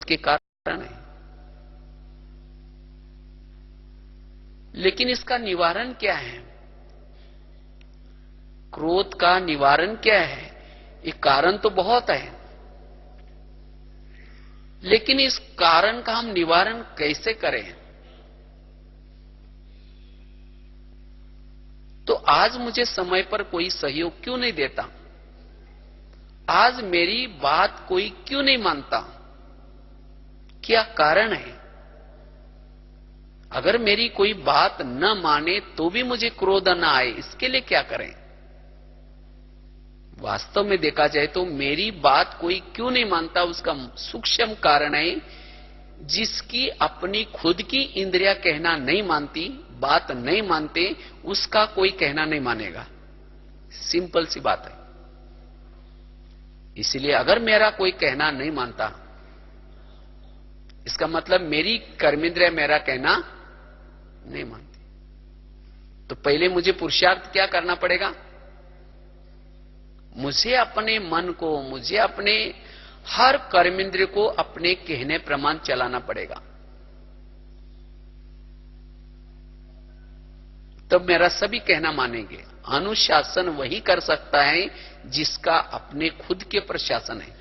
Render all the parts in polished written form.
के कारण है। लेकिन इसका निवारण क्या है? क्रोध का निवारण क्या है? ये कारण तो बहुत है, लेकिन इस कारण का हम निवारण कैसे करें? तो आज मुझे समय पर कोई सहयोग क्यों नहीं देता? आज मेरी बात कोई क्यों नहीं मानता? क्या कारण है? अगर मेरी कोई बात न माने तो भी मुझे क्रोध न आए, इसके लिए क्या करें? वास्तव में देखा जाए तो मेरी बात कोई क्यों नहीं मानता, उसका सूक्ष्म कारण है जिसकी अपनी खुद की इंद्रियां कहना नहीं मानती, बात नहीं मानते, उसका कोई कहना नहीं मानेगा। सिंपल सी बात है। इसलिए अगर मेरा कोई कहना नहीं मानता, इसका मतलब मेरी कर्मेंद्रिय मेरा कहना नहीं मानती। तो पहले मुझे पुरुषार्थ क्या करना पड़ेगा? मुझे अपने मन को, मुझे अपने हर कर्मेंद्रिय को अपने कहने प्रमाण चलाना पड़ेगा। तब मेरा सभी कहना मानेंगे। अनुशासन वही कर सकता है जिसका अपने खुद के पर शासन है।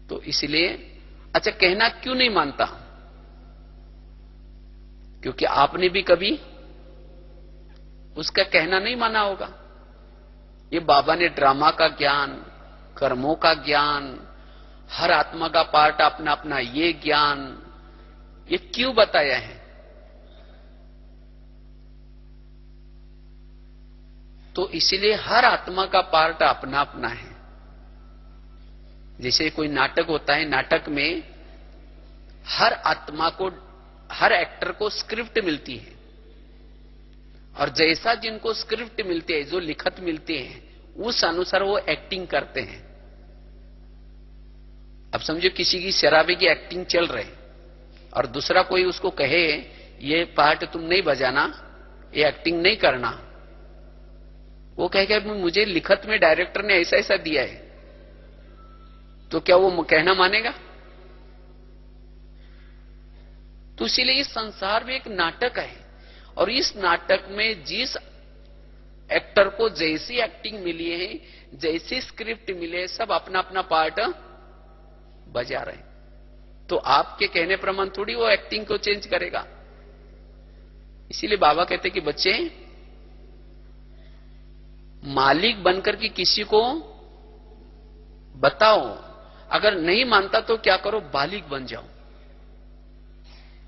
तो इसलिए अच्छा, कहना क्यों नहीं मानता? क्योंकि आपने भी कभी उसका कहना नहीं माना होगा। ये बाबा ने ड्रामा का ज्ञान, कर्मों का ज्ञान, हर आत्मा का पार्ट अपना अपना ये ज्ञान, ये क्यों बताया है? तो इसलिए हर आत्मा का पार्ट अपना अपना है। जैसे कोई नाटक होता है, नाटक में हर आत्मा को, हर एक्टर को स्क्रिप्ट मिलती है, और जैसा जिनको स्क्रिप्ट मिलती है, जो लिखत मिलते हैं, उस अनुसार वो एक्टिंग करते हैं। अब समझो किसी की शराबी की एक्टिंग चल रही और दूसरा कोई उसको कहे ये पार्ट तुम नहीं बजाना, ये एक्टिंग नहीं करना, वो कहेगा मुझे लिखत में डायरेक्टर ने ऐसा ऐसा दिया है, तो क्या वो कहना मानेगा? तो इसीलिए इस संसार में एक नाटक है, और इस नाटक में जिस एक्टर को जैसी एक्टिंग मिली है, जैसी स्क्रिप्ट मिले, सब अपना अपना पार्ट बजा रहे हैं। तो आपके कहने प्रमाण थोड़ी वो एक्टिंग को चेंज करेगा। इसीलिए बाबा कहते कि बच्चे, मालिक बनकर के किसी को बताओ, अगर नहीं मानता तो क्या करो, बालिक बन जाओ।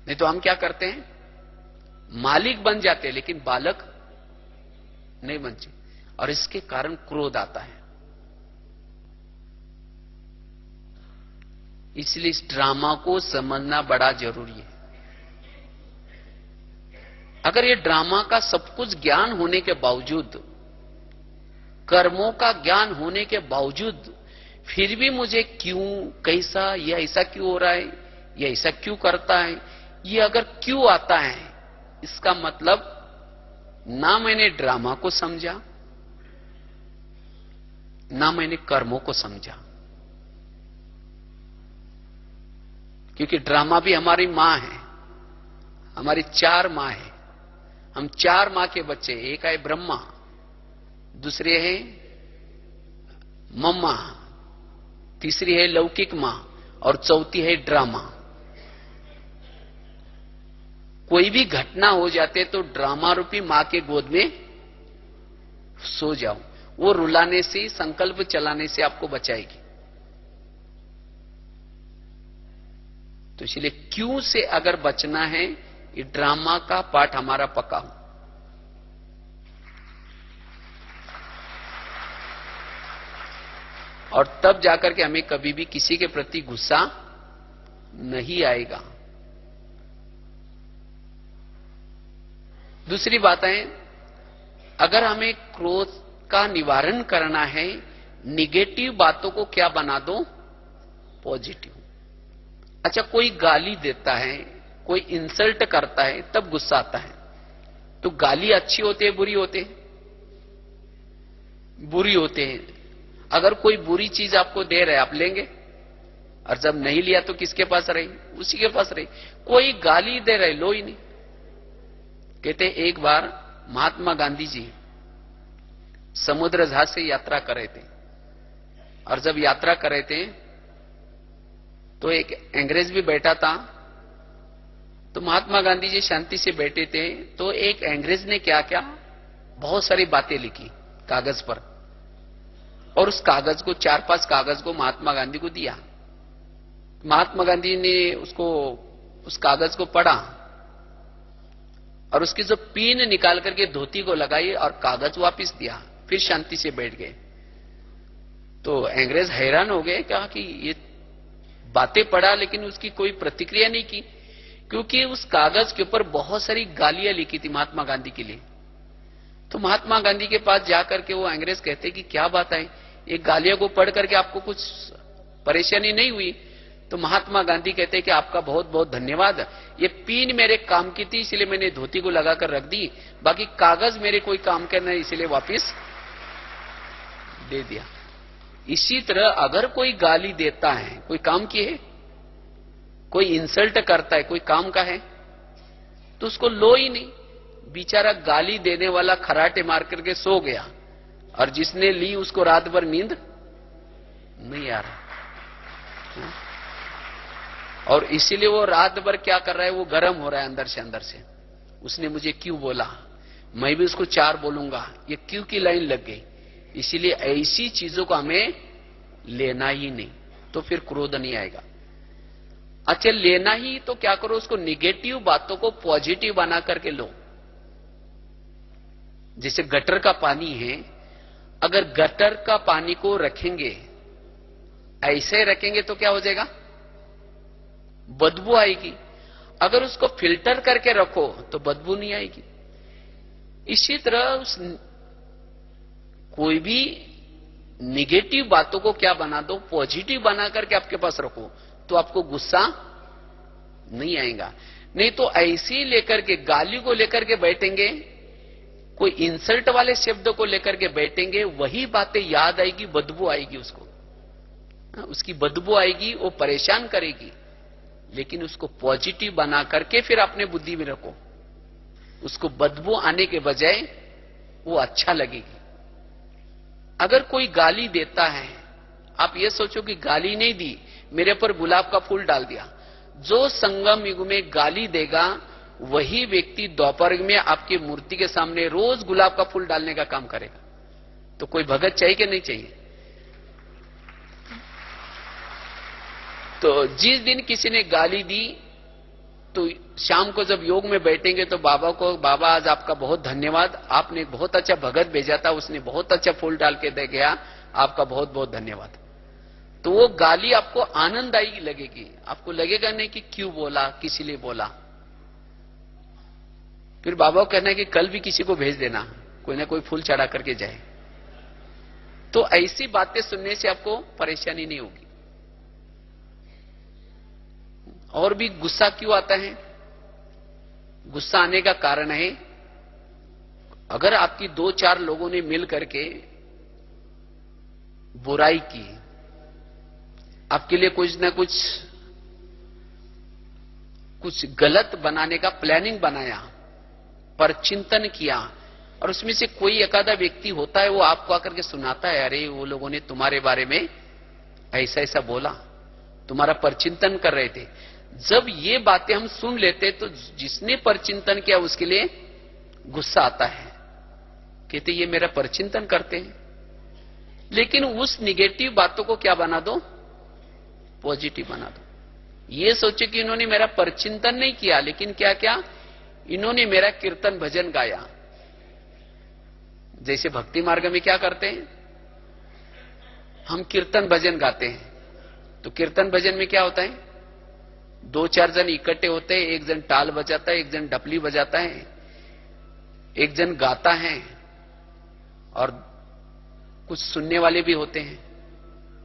नहीं तो हम क्या करते हैं, मालिक बन जाते हैं लेकिन बालक नहीं बनते, और इसके कारण क्रोध आता है। इसलिए इस ड्रामा को समझना बड़ा जरूरी है। अगर ये ड्रामा का सब कुछ ज्ञान होने के बावजूद, कर्मों का ज्ञान होने के बावजूद, फिर भी मुझे क्यों, कैसा, ये ऐसा क्यों हो रहा है, ये ऐसा क्यों करता है, ये अगर क्यों आता है, इसका मतलब ना मैंने ड्रामा को समझा, ना मैंने कर्मों को समझा। क्योंकि ड्रामा भी हमारी मां है, हमारी 4 मां है। हम 4 मां के बच्चे, एक है ब्रह्मा, दूसरे है मम्मा, तीसरी है लौकिक मां, और चौथी है ड्रामा। कोई भी घटना हो जाते तो ड्रामा रूपी मां के गोद में सो जाओ, वो रुलाने से, संकल्प चलाने से आपको बचाएगी। तो इसलिए क्यों से अगर बचना है, ये ड्रामा का पाठ हमारा पक्का हो। और तब जाकर के हमें कभी भी किसी के प्रति गुस्सा नहीं आएगा। दूसरी बात है, अगर हमें क्रोध का निवारण करना है, निगेटिव बातों को क्या बना दो, पॉजिटिव। अच्छा, कोई गाली देता है, कोई इंसल्ट करता है, तब गुस्सा आता है। तो गाली अच्छी होती है, बुरी होती है? बुरी होते हैं। अगर कोई बुरी चीज आपको दे रहा है आप लेंगे, और जब नहीं लिया तो किसके पास रही? उसी के पास रही। कोई गाली दे रहे, लो ही नहीं। कहते एक बार महात्मा गांधी जी समुद्र जहाज से यात्रा कर रहे थे, और जब यात्रा कर रहे थे तो एक अंग्रेज भी बैठा था। तो महात्मा गांधी जी शांति से बैठे थे, तो एक अंग्रेज ने क्या क्या बहुत सारी बातें लिखी कागज पर, और उस कागज को 4-5 कागज को महात्मा गांधी को दिया। महात्मा गांधी ने उस कागज को पढ़ा और उसकी जो पिन निकाल करके धोती को लगाई और कागज वापस दिया, फिर शांति से बैठ गए। तो अंग्रेज हैरान हो गए, कहा कि ये बातें पढ़ा लेकिन उसकी कोई प्रतिक्रिया नहीं की, क्योंकि उस कागज के ऊपर बहुत सारी गालियां लिखी थी महात्मा गांधी के लिए। तो महात्मा गांधी के पास जाकर के वो अंग्रेज कहते कि क्या बात है, ये गालियां को पढ़ करके आपको कुछ परेशानी नहीं हुई? तो महात्मा गांधी कहते कि आपका बहुत बहुत धन्यवाद, ये पिन मेरे काम की थी इसलिए मैंने धोती को लगाकर रख दी, बाकी कागज मेरे कोई काम का नहीं इसलिए वापिस दे दिया। इसी तरह अगर कोई गाली देता है, कोई काम की है, कोई इंसल्ट करता है, कोई काम का है, तो उसको लो ही नहीं। बेचारा गाली देने वाला खराटे मार करके सो गया, और जिसने ली उसको रात भर नींद नहीं आ रहा। और इसीलिए वो रात भर क्या कर रहा है, वो गर्म हो रहा है अंदर से। उसने मुझे क्यों बोला, मैं भी उसको 4 बोलूंगा, ये क्यों की लाइन लग गई। इसीलिए ऐसी चीजों को हमें लेना ही नहीं, तो फिर क्रोध नहीं आएगा। अच्छा, लेना ही तो क्या करो, उसको निगेटिव बातों को पॉजिटिव बना करके लो। जैसे गटर का पानी है, अगर गटर का पानी को रखेंगे, ऐसे रखेंगे तो क्या हो जाएगा, बदबू आएगी। अगर उसको फिल्टर करके रखो तो बदबू नहीं आएगी। इसी तरह कोई भी निगेटिव बातों को क्या बना दो, पॉजिटिव बना करके आपके पास रखो, तो आपको गुस्सा नहीं आएगा। नहीं तो ऐसे ही लेकर के गाली को लेकर के बैठेंगे, कोई इंसल्ट वाले शब्दों को लेकर के बैठेंगे, वही बातें याद आएगी, बदबू आएगी उसको, उसकी बदबू आएगी, वो परेशान करेगी। लेकिन उसको पॉजिटिव बना करके फिर अपने बुद्धि में रखो, उसको बदबू आने के बजाय वो अच्छा लगेगी। अगर कोई गाली देता है, आप ये सोचो कि गाली नहीं दी, मेरे पर गुलाब का फूल डाल दिया। जो संगम युग में गाली देगा, वही व्यक्ति दोपहर में आपकी मूर्ति के सामने रोज गुलाब का फूल डालने का काम करेगा। तो कोई भगत चाहिए कि नहीं चाहिए? तो जिस दिन किसी ने गाली दी, तो शाम को जब योग में बैठेंगे तो बाबा को, बाबा आज आपका बहुत धन्यवाद, आपने बहुत अच्छा भगत भेजा था, उसने बहुत अच्छा फूल डाल के दे गया, आपका बहुत बहुत धन्यवाद। तो वो गाली आपको आनंददायी लगेगी, आपको लगेगा नहीं कि क्यों बोला, किसी लिए बोला। फिर बाबा को कहना है कि कल भी किसी को भेज देना, कोई ना कोई फूल चढ़ा करके जाए। तो ऐसी बातें सुनने से आपको परेशानी नहीं होगी। और भी गुस्सा क्यों आता है? गुस्सा आने का कारण है, अगर आपकी 2-4 लोगों ने मिल करके बुराई की, आपके लिए कुछ ना कुछ गलत बनाने का प्लानिंग बनाया, पर चिंतन किया, और उसमें से कोई एकादा व्यक्ति होता है, वो आपको आकर के सुनाता है, अरे वो लोगों ने तुम्हारे बारे में ऐसा ऐसा बोला, तुम्हारा परचिंतन कर रहे थे। जब ये बातें हम सुन लेते तो जिसने परचिंतन किया उसके लिए गुस्सा आता है, कहते ये मेरा परचिंतन करते हैं। लेकिन उस निगेटिव बातों को क्या बना दो, पॉजिटिव बना दो। ये सोचे कि इन्होंने मेरा परचिंतन नहीं किया, लेकिन क्या क्या, इन्होंने मेरा कीर्तन भजन गाया। जैसे भक्ति मार्ग में क्या करते हैं, हम कीर्तन भजन गाते हैं। तो कीर्तन भजन में क्या होता है, 2-4 जन इकट्ठे होते हैं, एक जन टाल बजाता है, एक जन डपली बजाता है, एक जन गाता है, और कुछ सुनने वाले भी होते हैं,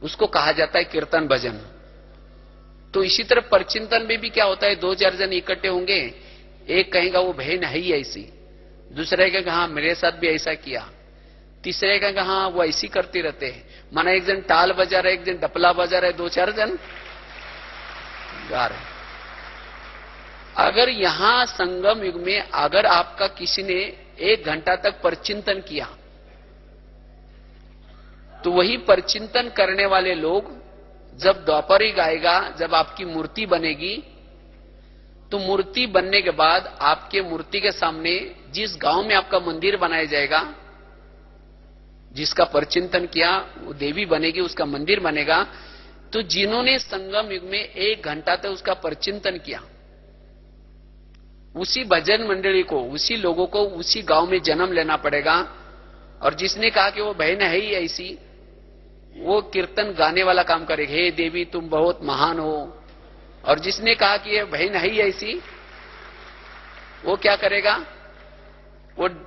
उसको कहा जाता है कीर्तन भजन। तो इसी तरह परचिंतन में भी क्या होता है, 2-4 जन इकट्ठे होंगे, एक कहेगा वो बहन है ही ऐसी, दूसरे कहेगा हाँ मेरे साथ भी ऐसा किया, तीसरे कहेगा हाँ वो ऐसी करते रहते हैं, माना एक जन टाल बजा रहा है, एक जन डपला बजा रहा है, 2-4 जन गा रहे। अगर यहां संगम युग में अगर आपका किसी ने 1 घंटा तक परचिंतन किया, तो वही परचिंतन करने वाले लोग जब द्वापर युग आएगा, जब आपकी मूर्ति बनेगी, तो मूर्ति बनने के बाद आपके मूर्ति के सामने जिस गांव में आपका मंदिर बनाया जाएगा, जिसका परचिंतन किया वो देवी बनेगी, उसका मंदिर बनेगा। तो जिन्होंने संगम युग में 1 घंटा तक उसका परचिंतन किया, उसी भजन मंडली को, उसी लोगों को उसी गांव में जन्म लेना पड़ेगा। और जिसने कहा कि वो बहन है ही ऐसी, वो कीर्तन गाने वाला काम करेगा, हे देवी तुम बहुत महान हो। और जिसने कहा कि ये बहन है ही ऐसी, वो क्या करेगा, वो